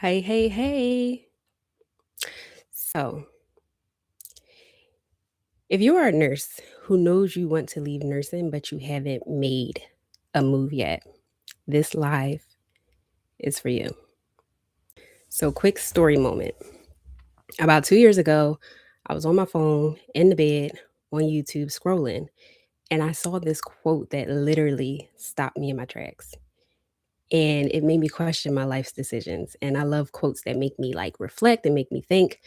Hey, hey, hey. So, if you are a nurse who knows you want to leave nursing, but you haven't made a move yet, this live is for you. So, quick story moment. About 2 years ago, I was on my phone in the bed on YouTube scrolling, and I saw this quote that literally stopped me in my tracks. And it made me question my life's decisions. And I love quotes that make me like reflect and make me think.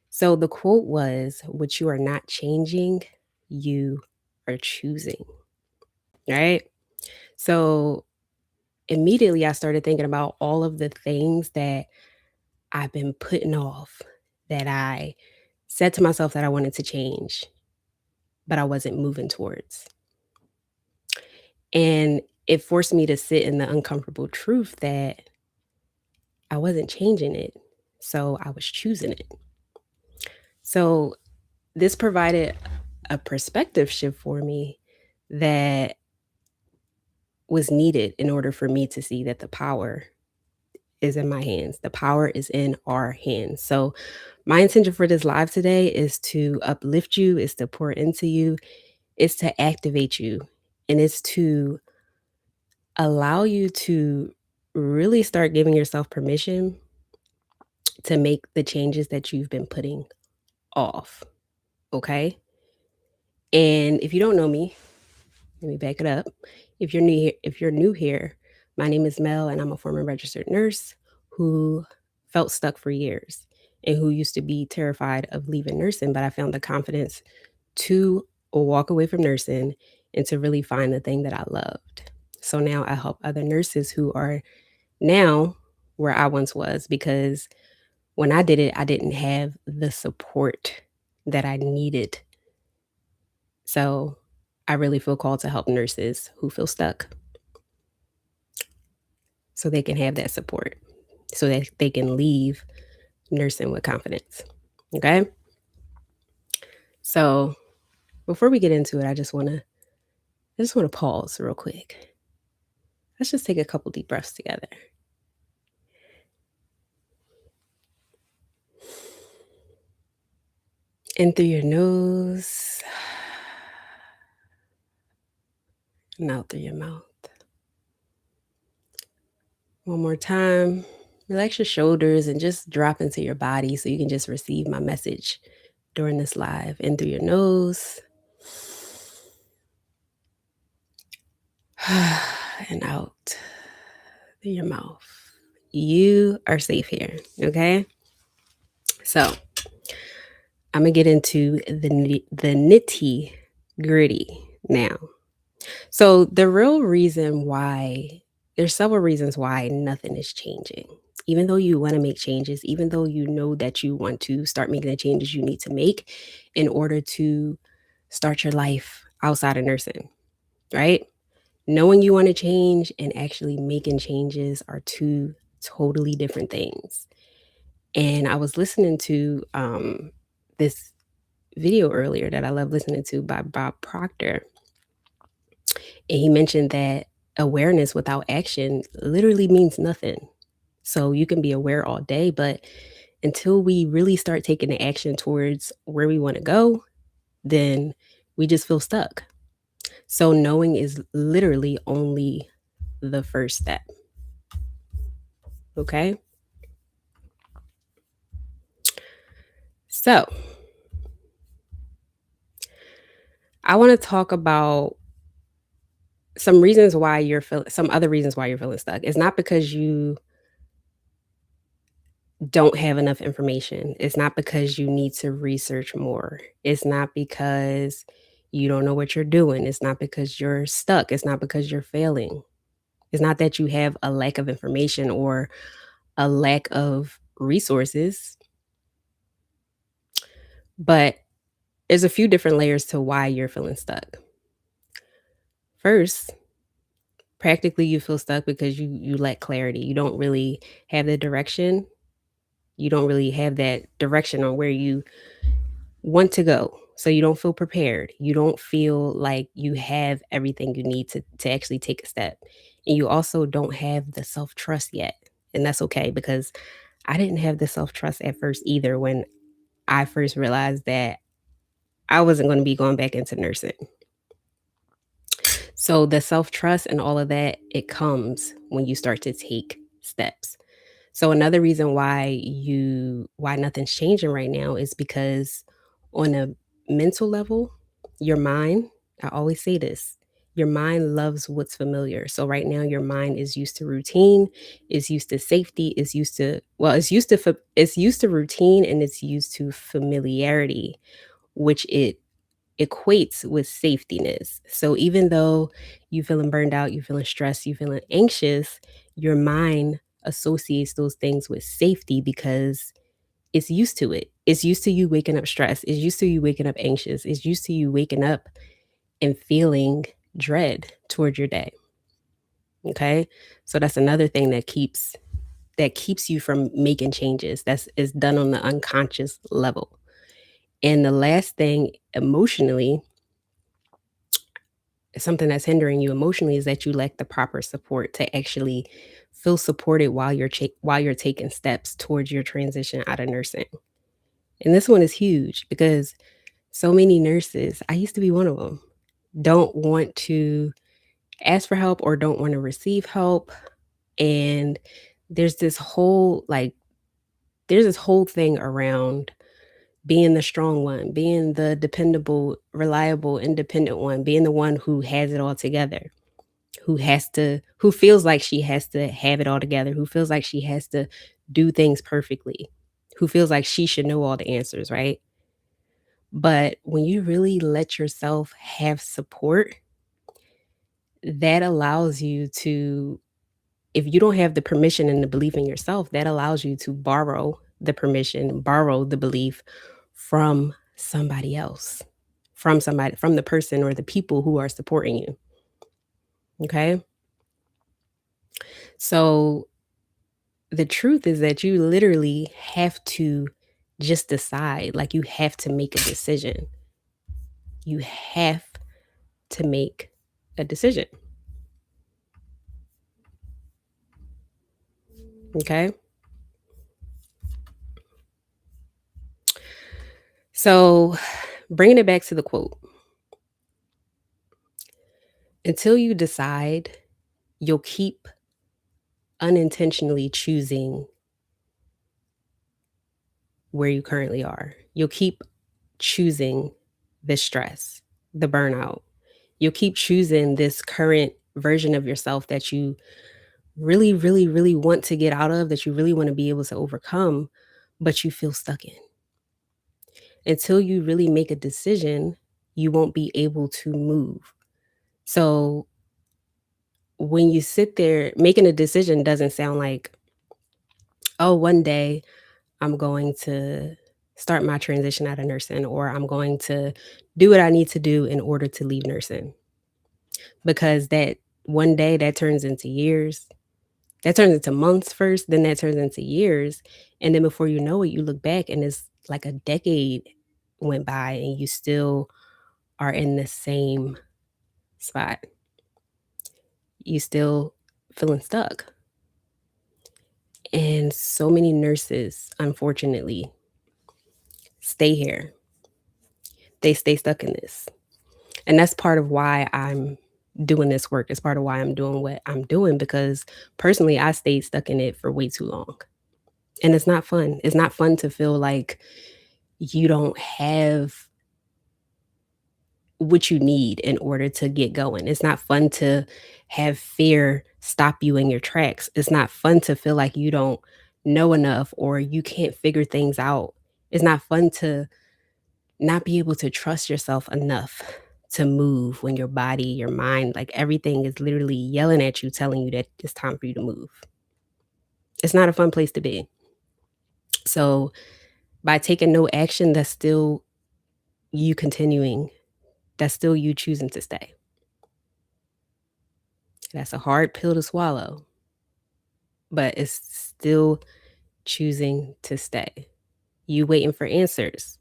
So the quote was, "What you are not changing, you are choosing." Right. So immediately I started thinking about all of the things that I've been putting off, that I said to myself that I wanted to change, but I wasn't moving towards. And it forced me to sit in the uncomfortable truth that I wasn't changing it. So I was choosing it. So this provided a perspective shift for me that was needed in order for me to see that the power is in my hands. The power is in our hands. So, my intention for this live today is to uplift you, is to pour into you, is to activate you, and it's to allow you to really start giving yourself permission to make the changes that you've been putting off. Okay. And if you don't know me, let me back it up. If you're new here, my name is Mel and I'm a former registered nurse who felt stuck for years and who used to be terrified of leaving nursing, but I found the confidence to walk away from nursing and to really find the thing that I loved. So now I help other nurses who are now where I once was, because when I did it, I didn't have the support that I needed. So I really feel called to help nurses who feel stuck so they can have that support, so that they can leave nursing with confidence. Okay. So before we get into it, I just want to pause real quick. Let's just take a couple deep breaths together. In through your nose and out through your mouth. One more time. Relax your shoulders and just drop into your body so you can just receive my message during this live. In through your nose and out through your mouth. You are safe here. Okay. So I'm gonna get into the nitty gritty now. So the real reason why there's several reasons why nothing is changing. Even though you want to make changes, even though you know that you want to start making the changes you need to make in order to start your life outside of nursing, right? Knowing you want to change and actually making changes are two totally different things. And I was listening to this video earlier that I love listening to by Bob Proctor. And he mentioned that awareness without action literally means nothing. So you can be aware all day, but until we really start taking the action towards where we want to go, then we just feel stuck. So knowing is literally only the first step. Okay. So I want to talk about some other reasons why you're feeling stuck. It's not because you don't have enough information. It's not because you need to research more. It's not because you don't know what you're doing. It's not because you're stuck. It's not because you're failing. It's not that you have a lack of information or a lack of resources, but there's a few different layers to why you're feeling stuck. First, practically you feel stuck because you lack clarity. You don't really have the direction. You don't really have that direction on where you want to go. So you don't feel prepared. You don't feel like you have everything you need to actually take a step. And you also don't have the self-trust yet. And that's okay, because I didn't have the self-trust at first either when I first realized that I wasn't gonna be going back into nursing. So the self-trust and all of that, it comes when you start to take steps. So another reason why nothing's changing right now is because on a mental level, your mind, I always say this, your mind loves what's familiar. So right now your mind is used to routine, is used to safety, is used to well, it's used to routine and it's used to familiarity, which it equates with safetiness. So even though you feeling burned out, you feeling stressed, you feeling anxious, your mind associates those things with safety because it's used to it. It's used to you waking up stressed. It's used to you waking up anxious. It's used to you waking up and feeling dread toward your day. Okay? So that's another thing that keeps you from making changes. That's is done on the unconscious level. And the last thing emotionally, something that's hindering you emotionally is that you lack the proper support to actually feel supported while you're taking steps towards your transition out of nursing. And this one is huge because so many nurses, I used to be one of them, don't want to ask for help or don't want to receive help. And there's this whole like there's this whole thing around being the strong one, being the dependable, reliable, independent one, being the one who has it all together, who feels like she has to have it all together, who feels like she has to do things perfectly, who feels like she should know all the answers, right? But when you really let yourself have support, that allows you to, if you don't have the permission and the belief in yourself, that allows you to borrow the permission, borrow the belief from somebody else, from the person or the people who are supporting you. Okay. So the truth is that you literally have to just decide, like, you have to make a decision. You have to make a decision, okay? So, bringing it back to the quote, until you decide, you'll keep unintentionally choosing where you currently are. You'll keep choosing the stress, the burnout. You'll keep choosing this current version of yourself that you really, really, really want to get out of, that you really want to be able to overcome, but you feel stuck in. Until you really make a decision, you won't be able to move. So when you sit there, making a decision doesn't sound like, oh, one day I'm going to start my transition out of nursing, or I'm going to do what I need to do in order to leave nursing. Because that one day that turns into years, that turns into months first, then that turns into years, and then before you know it, you look back and it's like a decade went by and you still are in the same spot. You still feeling stuck. And so many nurses, unfortunately, stay here. They stay stuck in this. And that's part of why I'm doing this work. It's part of why I'm doing what I'm doing because personally, I stayed stuck in it for way too long. And it's not fun. It's not fun to feel like you don't have what you need in order to get going. It's not fun to have fear stop you in your tracks. It's not fun to feel like you don't know enough or you can't figure things out. It's not fun to not be able to trust yourself enough to move when your body, your mind, like everything is literally yelling at you, telling you that it's time for you to move. It's not a fun place to be. So by taking no action, that's still you continuing, that's still you choosing to stay. That's a hard pill to swallow, but it's still choosing to stay. You waiting for answers.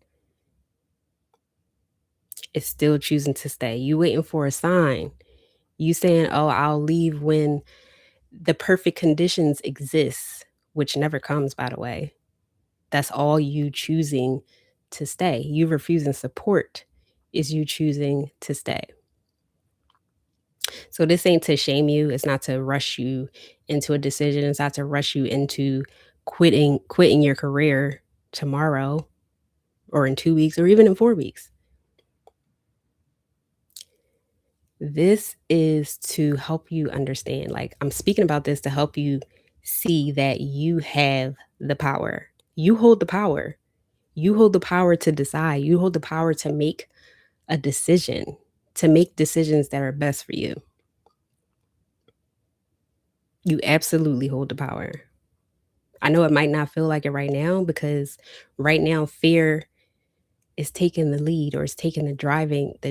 It's still choosing to stay. You waiting for a sign. You saying, "Oh, I'll leave when the perfect conditions exist," which never comes, by the way. That's all you choosing to stay. You refusing support is you choosing to stay. So this ain't to shame you. It's not to rush you into a decision. It's not to rush you into quitting your career tomorrow or in 2 weeks or even in 4 weeks. This is to help you understand. Like, I'm speaking about this to help you see that you have the power. You hold the power. You hold the power to decide. You hold the power to make a decision, to make decisions that are best for you. You absolutely hold the power. I know it might not feel like it right now because right now fear is taking the lead or is taking the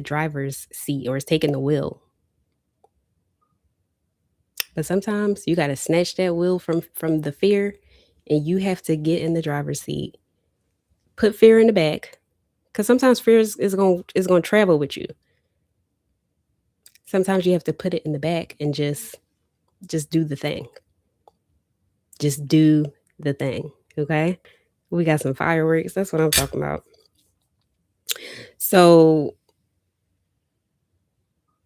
driver's seat or is taking the wheel. But sometimes you got to snatch that wheel from the fear and you have to get in the driver's seat. Put fear in the back cuz sometimes fear is going to travel with you. Sometimes you have to put it in the back and just do the thing. Just do the thing, okay? We got some fireworks. That's what I'm talking about. So,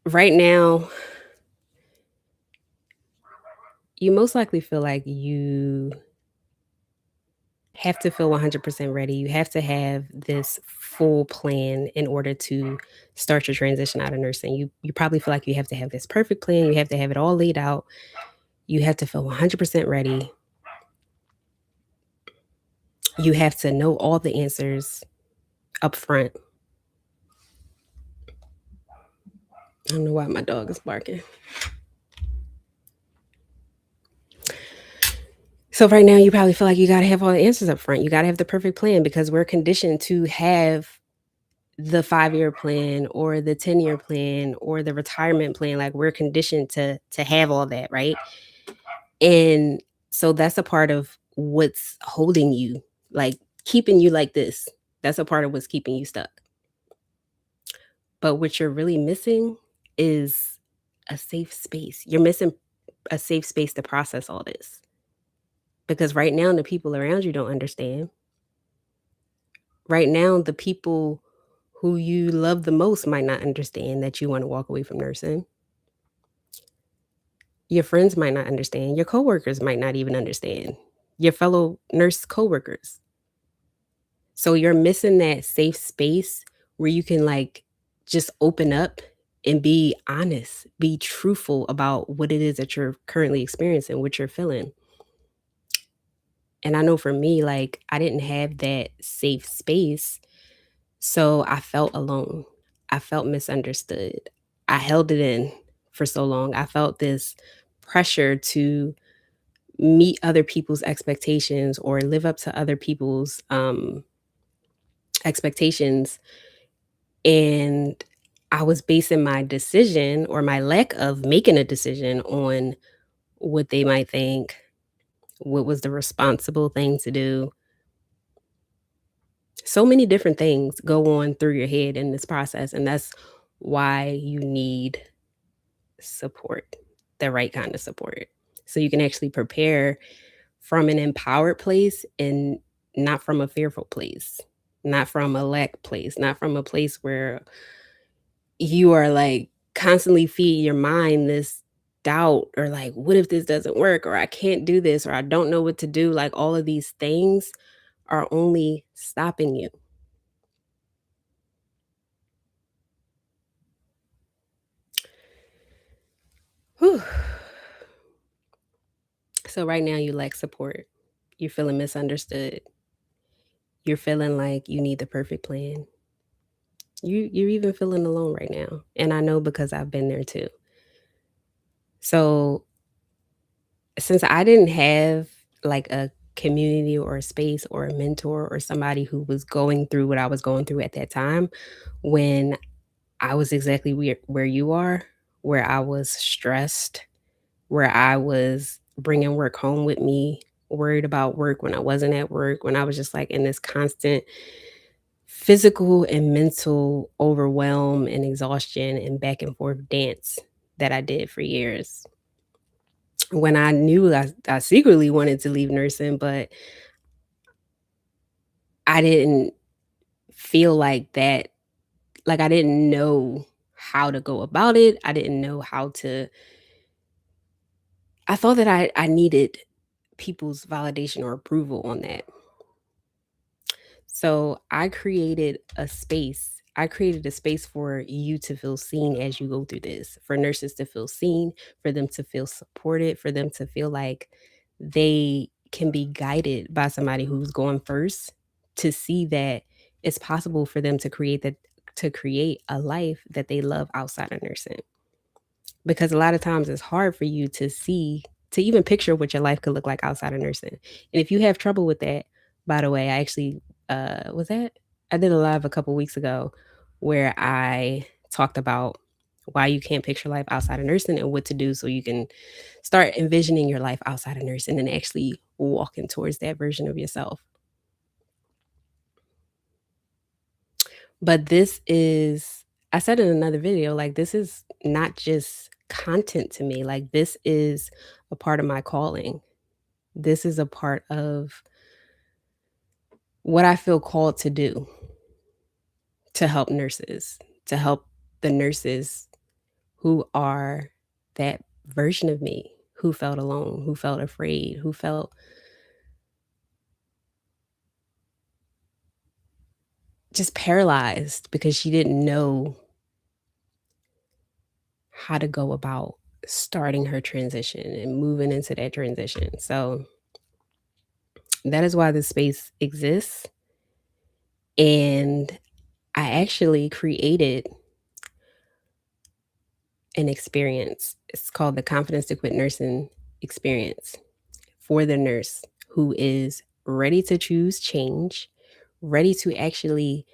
right now, you most likely feel like you have to feel 100% ready. You have to have this full plan in order to start your transition out of nursing. You probably feel like you have to have this perfect plan. You have to have it all laid out. You have to feel 100% ready. You have to know all the answers up front. I don't know why my dog is barking. So right now you probably feel like you got to have all the answers up front. You got to have the perfect plan because we're conditioned to have the 5-year plan or the 10-year plan or the retirement plan. Like, we're conditioned to have all that, right? And so that's a part of what's holding you, like keeping you like this. That's a part of what's keeping you stuck. But what you're really missing is a safe space. You're missing a safe space to process all this. Because right now the people around you don't understand. Right now the people who you love the most might not understand that you want to walk away from nursing. Your friends might not understand. Your coworkers might not even understand. Your fellow nurse coworkers. So you're missing that safe space where you can like just open up and be honest, be truthful about what it is that you're currently experiencing, what you're feeling. And I know for me, like, I didn't have that safe space. So I felt alone. I felt misunderstood. I held it in for so long. I felt this pressure to meet other people's expectations or live up to other people's expectations. And I was basing my decision or my lack of making a decision on what they might think, what was the responsible thing to do. So many different things go on through your head in this process. And that's why you need support, the right kind of support. So you can actually prepare from an empowered place and not from a fearful place, not from a lack place, not from a place where you are like constantly feeding your mind this doubt or like, what if this doesn't work? Or I can't do this, or I don't know what to do. Like, all of these things are only stopping you. Whew. So right now you lack support. You're feeling misunderstood. You're feeling like you need the perfect plan. You're even feeling alone right now. And I know because I've been there too. So since I didn't have like a community or a space or a mentor or somebody who was going through what I was going through at that time, when I was exactly where you are, where I was stressed, where I was bringing work home with me, worried about work when I wasn't at work, when I was just like in this constant physical and mental overwhelm and exhaustion and back and forth dance that I did for years. when I knew I secretly wanted to leave nursing, but I didn't feel like that, like I didn't know how to go about it. I didn't know how to I thought that I needed people's validation or approval on that. So I created a space. I created a space for you to feel seen as you go through this, for nurses to feel seen, for them to feel supported, for them to feel like they can be guided by somebody who's going first, to see that it's possible for them to create a life that they love outside of nursing. Because a lot of times it's hard for you to see, to even picture what your life could look like outside of nursing. And if you have trouble with that, by the way, I actually was that I did a live a couple weeks ago where I talked about why you can't picture life outside of nursing and what to do so you can start envisioning your life outside of nursing and actually walking towards that version of yourself. But this is, I said in another video, like, this is not just content to me. Like, this is a part of my calling. This is a part of what I feel called to do, to help nurses, to help the nurses who are that version of me, who felt alone, who felt afraid, who felt just paralyzed because she didn't know how to go about starting her transition and moving into that transition. So that is why this space exists. And I actually created an experience. It's called the Confidence to Quit Nursing Experience for the nurse who is ready to choose change, ready to actually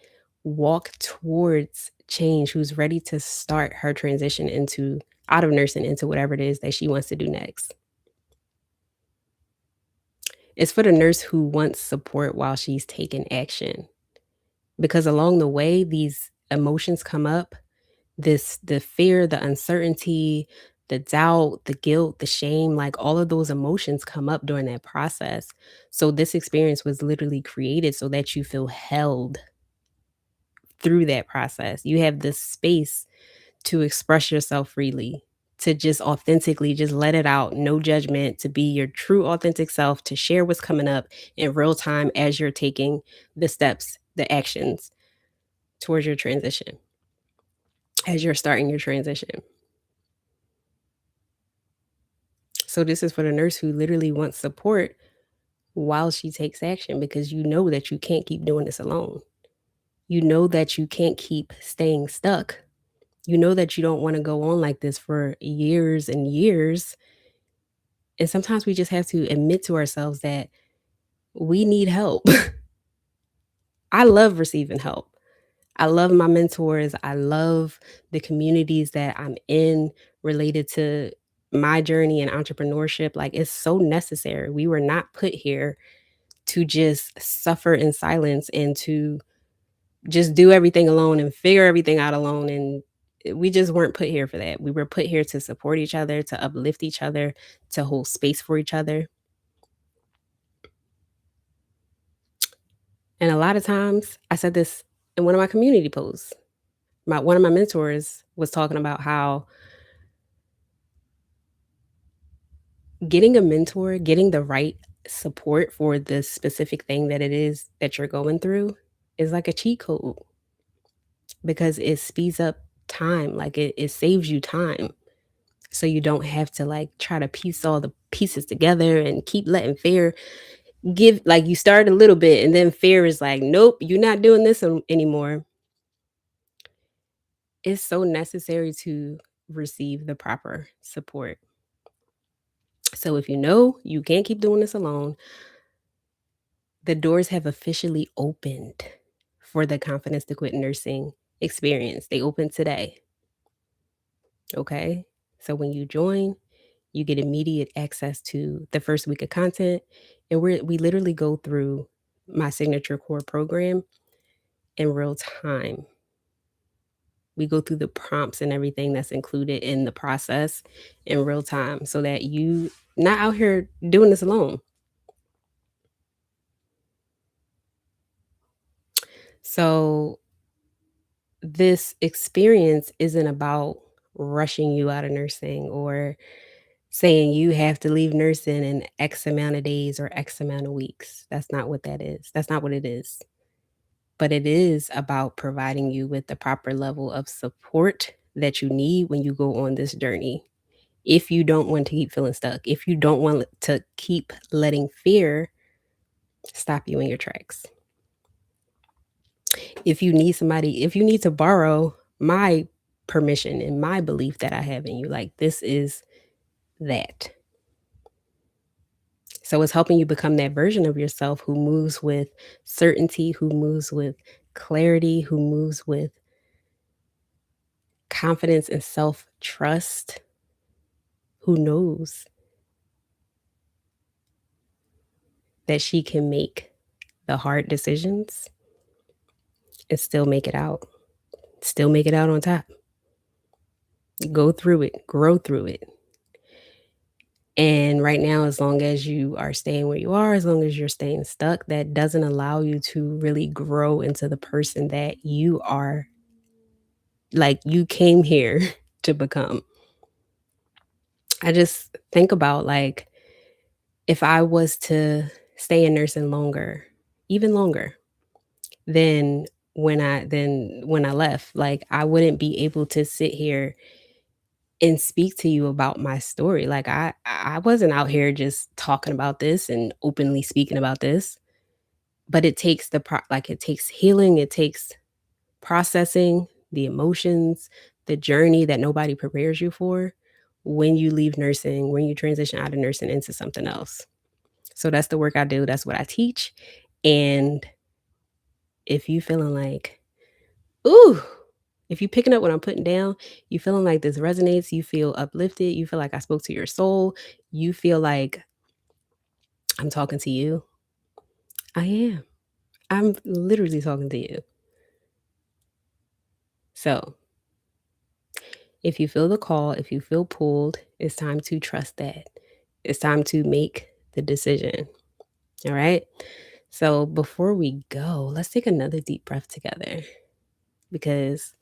walk towards change, who's ready to start her transition into out of nursing into whatever it is that she wants to do next. It's for the nurse who wants support while she's taking action. Because along the way, these emotions come up, the fear, the uncertainty, the doubt, the guilt, the shame, like all of those emotions come up during that process. So this experience was literally created so that you feel held through that process. You have this space to express yourself freely, to just authentically just let it out, no judgment, to be your true authentic self, to share what's coming up in real time as you're taking the steps, the actions towards your transition, as you're starting your transition. So this is for the nurse who literally wants support while she takes action, because you know that you can't keep doing this alone. You know that you can't keep staying stuck. You know that you don't want to go on like this for years and years. And sometimes we just have to admit to ourselves that we need help. I love receiving help. I love my mentors. I love the communities that I'm in related to my journey in entrepreneurship. Like, it's so necessary. We were not put here to just suffer in silence and to just do everything alone and figure everything out alone. And we just weren't put here for that. We were put here to support each other, to uplift each other, to hold space for each other. And a lot of times, I said this in one of my community posts. One of my mentors was talking about how getting a mentor, getting the right support for the specific thing that it is that you're going through is like a cheat code, because it speeds up time. Like, it saves you time. So you don't have to like try to piece all the pieces together and keep letting fear give, like, you start a little bit and then fear is like, nope, you're not doing this anymore. It's so necessary to receive the proper support. So if you know you can't keep doing this alone, the doors have officially opened for the Confidence to Quit Nursing experience. They open today. Okay. So when you join, you get immediate access to the first week of content. And we literally go through my signature core program in real time. We go through the prompts and everything that's included in the process in real time so that you not out here doing this alone. So this experience isn't about rushing you out of nursing or saying you have to leave nursing in X amount of days or X amount of weeks. That's not what that is. That's not what it is. But it is about providing you with the proper level of support that you need when you go on this journey. If you don't want to keep feeling stuck, if you don't want to keep letting fear stop you in your tracks. If you need somebody, if you need to borrow my permission and my belief that I have in you, like this is that. So it's helping you become that version of yourself who moves with certainty, who moves with clarity, who moves with confidence and self trust, who knows that she can make the hard decisions and still make it out, still make it out on top. Go through it, grow through it. And right now, as long as you are staying where you are, as long as you're staying stuck, that doesn't allow you to really grow into the person that you are, like you came here to become. I just think about like if I was to stay in nursing longer, even longer than when I left, like I wouldn't be able to sit here and speak to you about my story. Like I wasn't out here just talking about this and openly speaking about this, but it takes like it takes healing, it takes processing the emotions, the journey that nobody prepares you for when you leave nursing, when you transition out of nursing into something else. So that's the work I do, that's what I teach. And if you feeling like, ooh, if you picking up what I'm putting down, you feeling like this resonates, you feel uplifted, you feel like I spoke to your soul, you feel like I'm talking to you. I am. I'm literally talking to you. So if you feel the call, if you feel pulled, it's time to trust that. It's time to make the decision. All right. So before we go, let's take another deep breath together because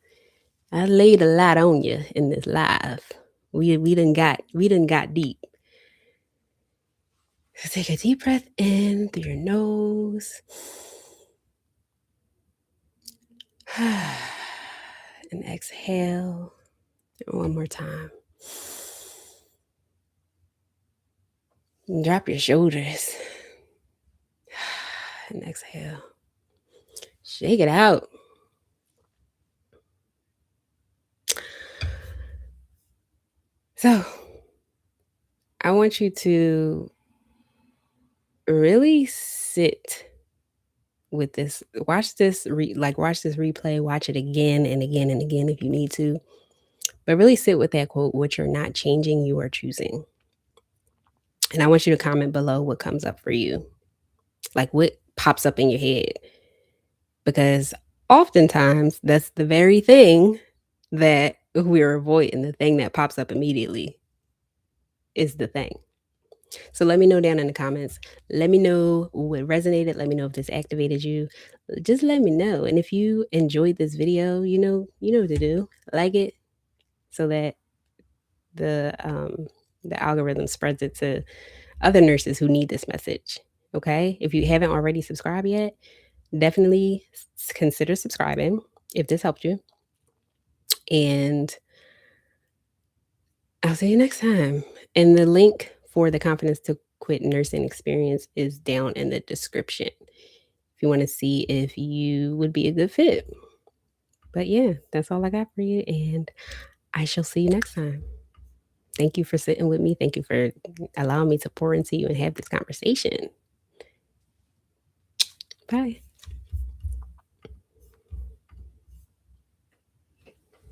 I laid a lot on you in this live. We done got deep. So take a deep breath in through your nose. And exhale. One more time. And drop your shoulders. And exhale. Shake it out. So I want you to really sit with this. Watch this watch this replay, watch it again and again and again if you need to. But really sit with that quote, what you're not changing, you are choosing. And I want you to comment below what comes up for you. Like what pops up in your head. Because oftentimes that's the very thing that we're avoiding. The thing that pops up immediately is the thing. So let me know down in the comments. Let me know what resonated. Let me know if this activated you. Just let me know. And if you enjoyed this video, you know what to do. Like it so that the algorithm spreads it to other nurses who need this message. Okay? If you haven't already subscribed yet, definitely consider subscribing if this helped you. And I'll see you next time. And the link for the Confidence to Quit Nursing experience is down in the description if you want to see if you would be a good fit. But yeah, that's all I got for you. And I shall see you next time. Thank you for sitting with me. Thank you for allowing me to pour into you and have this conversation. Bye.